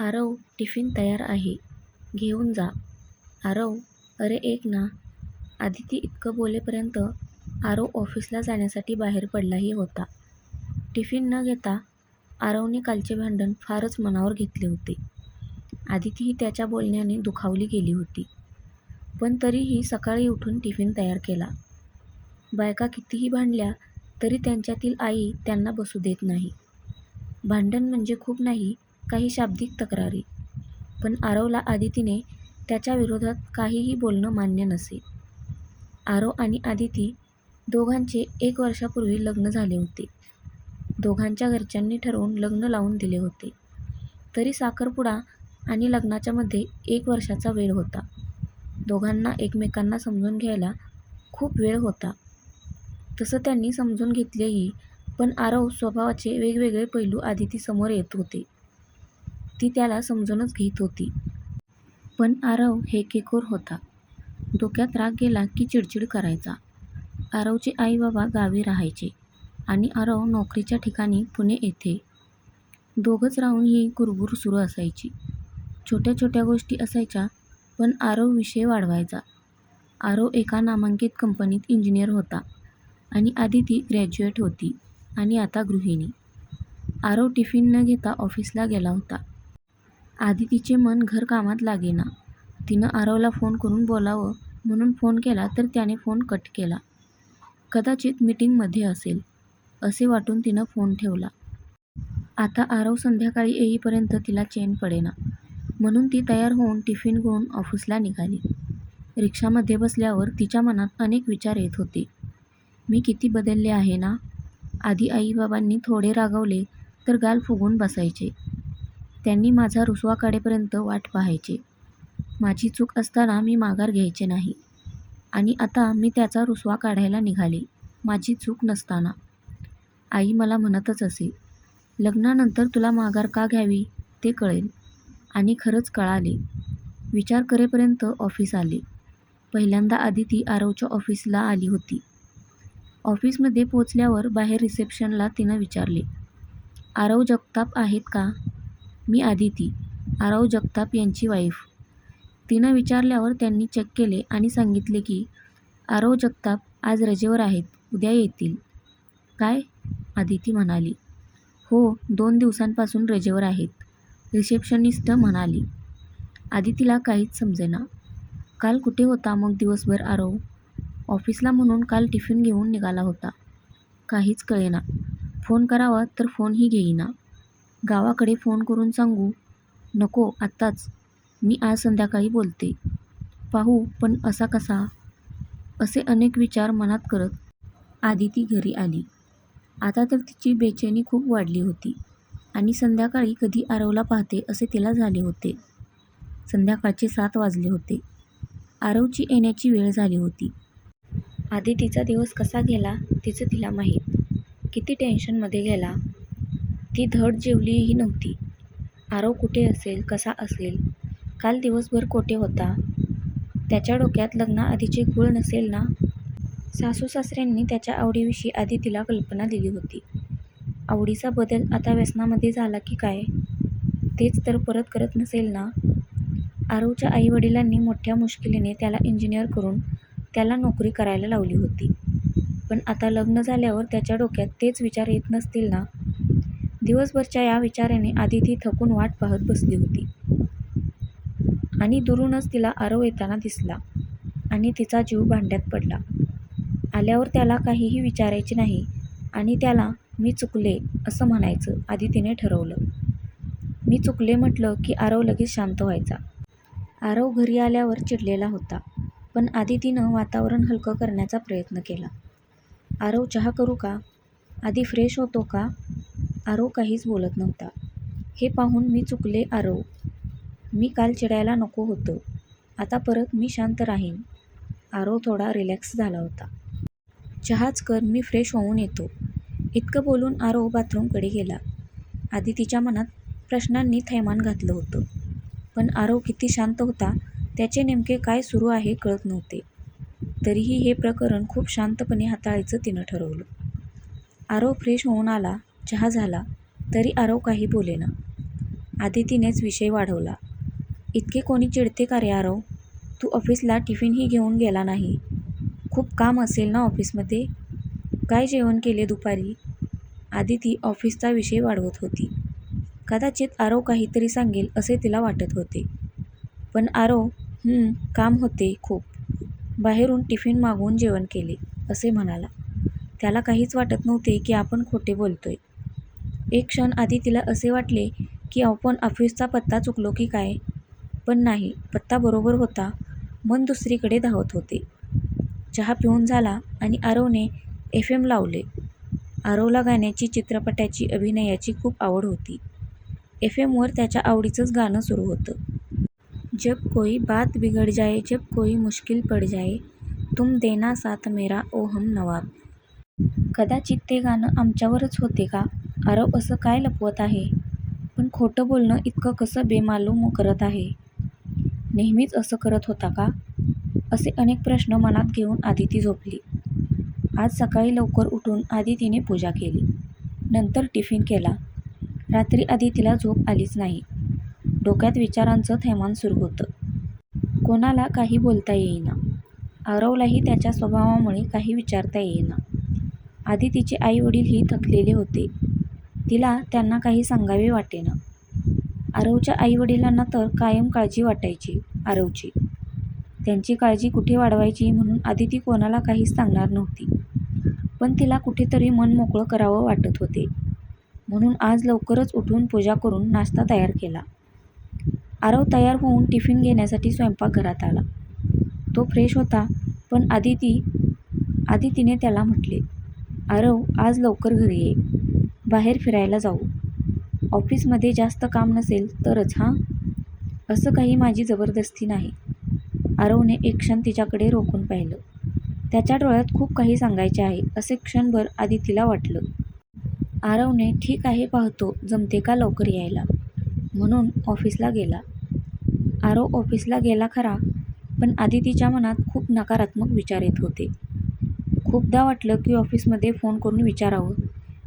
Aarav, tiffin तयार आहे. घेऊन जा. आरव, अरे ऐक ना. आदिती इतकं बोलेपर्यंत आरव ऑफिसला जाण्यासाठी बाहेर पडलाही होता. टिफिन न घेता आरवने कालचे भांडण फारच मनावर घेतले होते. आदितीही त्याच्या बोलण्याने दुखावली गेली होती. पण तरीही सकाळी उठून टिफिन तयार केला. बायका कितीही भांडल्या तरी त्यांच्यातील आई त्यांना बसू देत नाही. भांडण म्हणजे खूप नाही, काही शाब्दिक तक्रारी. पण आरवला आदितीने त्याच्या विरोधात काहीही बोलणं मान्य नसे. आरव आणि आदिती दोघांचे 1 वर्षापूर्वी लग्न झाले होते. दोघांच्या घरच्यांनी ठरवून लग्न लावून दिले होते. तरी साखरपुडा आणि लग्नाच्या मध्ये 1 वर्षाचा वेळ होता. दोघांना एकमेकांना समजून घ्यायला खूप वेळ होता. तसं त्यांनी समजून घेतलेही, पण आरव स्वभावाचे वेगवेगळे पैलू आदितीसमोर येत होते. ती त्याला समजूनच घेत होती. पण आरव हेकेखोर होता. डोक्यात राग गेला की चिडचिड करायचा. आरवचे आई बाबा गावी राहायचे आणि आरव नोकरीच्या ठिकाणी पुणे येथे. दोघंच राहून ही कुरबुर सुरू असायची. छोट्या छोट्या गोष्टी असायच्या, पण आरव विषय वाढवायचा. आरव एका नामांकित कंपनीत इंजिनियर होता आणि आदिती ग्रॅज्युएट होती आणि आता गृहिणी. आरव टिफिन न घेता ऑफिसला गेला होता. आदितीचे मन घरकामात लागेना. तिनं आरवला फोन करून बोलावं म्हणून फोन केला तर त्याने फोन कट केला. कदाचित मीटिंगमध्ये असेल असे वाटून तिनं फोन ठेवला. आता आरव संध्याकाळी येईपर्यंत तिला चैन पडेना, म्हणून ती तयार होऊन टिफिन घेऊन ऑफिसला निघाली. रिक्षामध्ये बसल्यावर तिच्या मनात अनेक विचार येत होते. मी किती बदलले आहे ना. आधी आईबाबांनी थोडे रागावले तर गाल फुगून बसायचे. त्यांनी माझा रुसवा काढेपर्यंत वाट पाहायचे. माझी चूक असताना मी माघार घ्यायचे नाही आणि आता मी त्याचा रुसवा काढायला निघाले, माझी चूक नसताना. आई मला म्हणतच असे, लग्नानंतर तुला माघार का घ्यावी ते कळेल. आणि खरंच कळाले. विचार करेपर्यंत ऑफिस आले. पहिल्यांदा आदिती आरवच्या ऑफिसला आली होती. ऑफिसमध्ये पोचल्यावर बाहेर रिसेप्शनला तिनं विचारले, आरव जगताप आहेत का? मी आदिती, आरव जगताप यांची वाईफ. तिनं विचारल्यावर त्यांनी चेक केले आणि सांगितले की आरव जगताप आज रजेवर आहेत, उद्या येतील. काय? आदिती म्हणाली. हो, 2 दिवसांपासून रजेवर आहेत, रिसेप्शनिस्ट म्हणाली. आदितीला काहीच समजेना. काल कुठे होता मग दिवसभर आरव? ऑफिसला म्हणून काल टिफिन घेऊन निघाला होता. काहीच कळेना. फोन करावा तर फोनही घेईना. गावाकडे फोन करून सांगू? नको आत्ताच, मी आज संध्याकाळी बोलते. पाहू, पण असा कसा? असे अनेक विचार मनात करत आदिती घरी आली. आता तर तिची बेचैनी खूप वाढली होती आणि संध्याकाळी कधी आरवला पाहते असे तिला झाले होते. संध्याकाळचे 7 वाजले होते. आरवची येण्याची वेळ झाली होती. आदितीचा दिवस कसा गेला तिचं तिला माहीत. किती टेन्शनमध्ये गेला. ती धड जेवलीही नव्हती. आरव कुठे असेल, कसा असेल, काल दिवसभर कोठे होता? त्याच्या डोक्यात लग्नाआधीचे घूळ नसेल ना? सासू-सासऱ्यांनी त्याच्या आवडीविषयी आदितीला कल्पना दिली होती. आवडीचा बदल आता व्यसनामध्ये झाला की काय? तेच तर परत करत नसेल ना? आरवच्या आई-वडिलांनी मोठ्या मुश्किलीने त्याला इंजिनियर करून त्याला नोकरी करायला लावली होती. पण आता लग्न झाल्यावर त्याच्या डोक्यात तेच विचार येत नसतील ना? दिवसभरच्या या विचाराने आदिती थकून वाट पाहत बसली होती. आणि दुरूनच तिला आरव येताना दिसला आणि तिचा जीव भांड्यात पडला. आल्यावर त्याला काहीही विचारायचे नाही आणि त्याला मी चुकले असं म्हणायचं आदितीने ठरवलं. मी चुकले म्हटलं की आरव लगेच शांत व्हायचा. आरव घरी आल्यावर चिडलेला होता, पण आदितीनं वातावरण हलकं करण्याचा प्रयत्न केला. आरव चहा करू का? आधी फ्रेश होतो का? आरव काहीच बोलत नव्हता. हे पाहून मी चुकले आरव. मी काल चिडायला नको होतं. आता परत मी शांत राहीन. आरव थोडा रिलॅक्स झाला होता. चहाच कर, मी फ्रेश होऊन येतो. इतकं बोलून आरव बाथरूमकडे गेला. आदितीच्या मनात प्रश्नांनी थैमान घातलं होतं. पण आरव किती शांत होता, त्याचे नेमके काय सुरू आहे कळत नव्हते. तरीही हे प्रकरण खूप शांतपणे हाताळायचं तिनं ठरवलं. आरव फ्रेश होऊन आला, चहा झाला, तरी आरव काही बोलेना. आदितीनेच विषय वाढवला. इतके कोणी चिडते का रे आरव? तू ऑफिसला टिफिनही घेऊन गेला नाही. खूप काम असेल ना ऑफिसमध्ये? काय जेवण केले दुपारी? आदिती ऑफिसचा विषय वाढवत होती. कदाचित आरव काहीतरी सांगेल असे तिला वाटत होते. पण आरव काम होते खूप. बाहेरून टिफिन मागवून जेवण केले असे म्हणाला. त्याला काहीच वाटत नव्हते की आपण खोटे बोलतोय. एक क्षण आधी तिला असे वाटले की आपण ऑफिसचा पत्ता चुकलो की काय? पण नाही, पत्ता बरोबर होता. मन दुसरीकडे धावत होते. चहा पिऊन झाला आणि आरवने FM लावले. आरवला गाण्याची, चित्रपटाची, अभिनयाची खूप आवड होती. FMवर त्याच्या आवडीचंच गाणं सुरू होतं. जब कोई बात बिगड़ जाए, जब कोई मुश्किल पड़ जाए, तुम देना साथ मेरा ओ हम नवाब. कदाचित ते गाणं आमच्यावरच होते का? आरव असं काय लपवत आहे? पण खोटं बोलणं इतकं कसं बेमालूम करत आहे? नेहमीच असं करत होता का? असे अनेक प्रश्न मनात घेऊन आदिती झोपली. आज सकाळी लवकर उठून आदितीने पूजा केली. नंतर टिफिन केला. रात्री आदितीला झोप आलीच नाही. डोक्यात विचारांचं थैमान सुरू होतं. कोणाला काही बोलता येईना. आरवलाही त्याच्या स्वभावामुळे काही विचारता येईना. आदितीचे आई वडीलही थकलेले होते. तिला त्यांना काही सांगावे वाटेना. आरवच्या आई वडिलांना तर कायम काळजी वाटायची आरवची. त्यांची काळजी कुठे वाढवायची म्हणून आदिती कोणाला काहीच सांगणार नव्हती. पण तिला कुठेतरी मन मोकळं करावं वाटत होते. म्हणून आज लवकरच उठून पूजा करून नाश्ता तयार केला. आरव तयार होऊन टिफिन घेण्यासाठी स्वयंपाकघरात आला. तो फ्रेश होता, पण आदितीने त्याला म्हटले, आरव आज लवकर घरी ये. बाहेर फिरायला जाऊ. ऑफिसमध्ये जास्त काम नसेल तरच हां. असं काही माझी जबरदस्ती नाही. आरवने एक क्षण तिच्याकडे रोखून पाहिलं. त्याच्या डोळ्यात खूप काही सांगायचे आहे असे क्षणभर आदितीला वाटलं. आरवने ठीक आहे पाहतो जमते का लवकर यायला म्हणून ऑफिसला गेला. आरव ऑफिसला गेला खरा, पण आदितीच्या मनात खूप नकारात्मक विचार येत होते. खूपदा वाटलं की ऑफिसमध्ये फोन करून विचारावं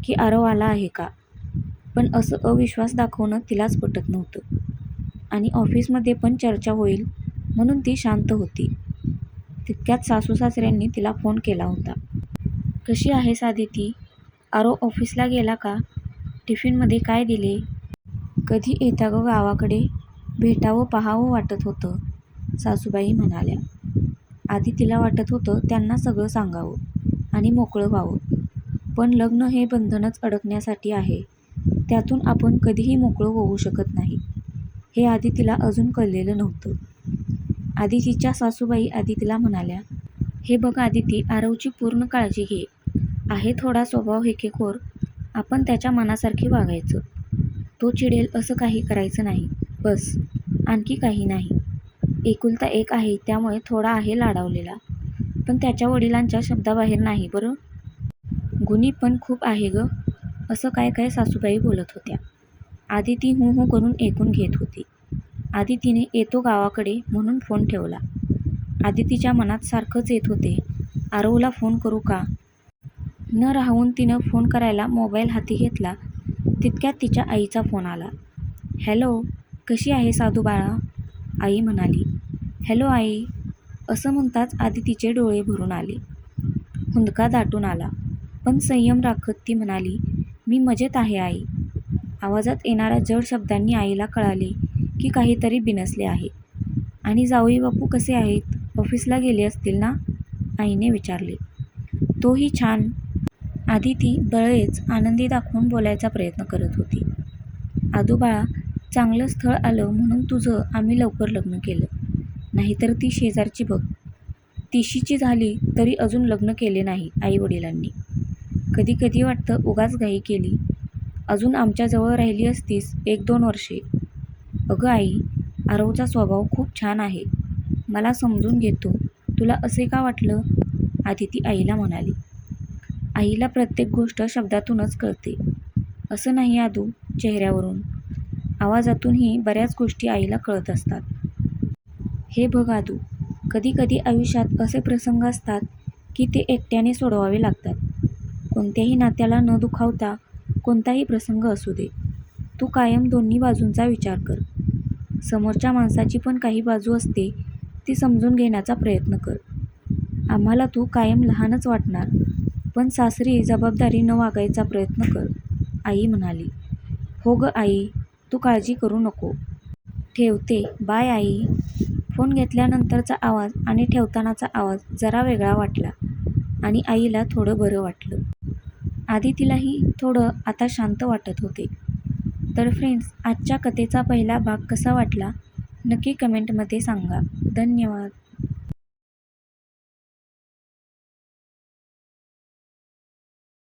की आरव आला आहे का? पण असं अविश्वास दाखवणं तिलाच पटत नव्हतं. आणि ऑफिसमध्ये पण चर्चा होईल म्हणून ती शांत होती. तितक्यात सासू सासऱ्यांनी तिला फोन केला होता. कशी आहेस आदिती? आरव ऑफिसला गेला का? टिफिनमध्ये काय दिले? कधी येता गं गावाकडे? भेटावं पाहावं वाटत होतं, सासूबाई म्हणाल्या. आदितीला वाटत होतं त्यांना सगळं सांगावं आणि मोकळं व्हावं. पण लग्न हे बंधनच अडकण्यासाठी आहे. त्यातून आपण कधीही मोकळं होऊ शकत नाही. हे आदितीला अजून कळलेलं नव्हतं. आदितीच्या सासूबाई आदितीला म्हणाल्या, हे बघ आदिती, आरवची पूर्ण काळजी घे. आहे थोडा स्वभाव हेकेखोर. आपण त्याच्या मनासारखे वागायचं. तो चिडेल असं काही करायचं नाही. बस, आणखी काही नाही. एकुलता एक आहे त्यामुळे थोडा आहे लाडावलेला. पण त्याच्या वडिलांच्या शब्दाबाहेर नाही बरं. गुणी पण खूप आहे गं. असं काय काय सासूबाई बोलत होत्या. आदिती हू करून ऐकून घेत होती. आदितीने येतो गावाकडे म्हणून फोन ठेवला. आदितीच्या मनात सारखंच येत होते, आरवला फोन करू का? न राहून तिनं फोन करायला मोबाईल हाती घेतला. तितक्यात तिच्या आईचा फोन आला. हॅलो, कशी आहे साधू बाळा? आई म्हणाली. हॅलो आई. असं म्हणताच आदितीचे डोळे भरून आले. हुंदका दाटून आला. पण संयम राखत ती म्हणाली, मी मजेत आहे आई. आवाजात येणाऱ्या जड शब्दांनी आईला कळाले की काहीतरी बिनसले आहे. आणि जावई बापू कसे आहेत? ऑफिसला गेले असतील ना? आईने विचारले. तोही छान. आदिती बळेच आनंदी दाखवून बोलायचा प्रयत्न करत होती. आदूबाळा, चांगलं स्थळ आलं म्हणून तुझं आम्ही लवकर लग्न केलं. नाहीतर ती शेजारची बघ, 30ची झाली तरी अजून लग्न केले नाही आई वडिलांनी. कधी कधी वाटतं उगाच घाई केली. अजून आमच्याजवळ राहिली असतीस 1-2 वर्षे. अगं आई, आरवचा स्वभाव खूप छान आहे. मला समजून घेतो. तुला असे का वाटलं? आदिती आईला म्हणाली. आईला प्रत्येक गोष्ट शब्दातूनच कळते असं नाही आदू. चेहऱ्यावरून, आवाजातूनही बऱ्याच गोष्टी आईला कळत असतात. हे बघ आदू, कधी कधी आयुष्यात असे प्रसंग असतात की ते एकट्याने सोडवावे लागतात. कोणत्याही नात्याला न दुखावता कोणताही प्रसंग असू दे, तू कायम दोन्ही बाजूंचा विचार कर. समोरच्या माणसाची पण काही बाजू असते, ती समजून घेण्याचा प्रयत्न कर. आम्हाला तू कायम लहानच वाटणार, पण सासरी जबाबदारी न वागायचा प्रयत्न कर, आई म्हणाली. हो गं आई, तू काळजी करू नको. ठेवते, बाय आई. फोन घेतल्यानंतरचा आवाज आणि ठेवतानाचा आवाज जरा वेगळा वाटला आणि आईला थोडं बरं वाटलं. आदितीलाही थोडं आता शांत वाटत होते. तर फ्रेंड्स, आजच्या कथेचा पहिला भाग कसा वाटला नक्की कमेंटमध्ये सांगा. धन्यवाद.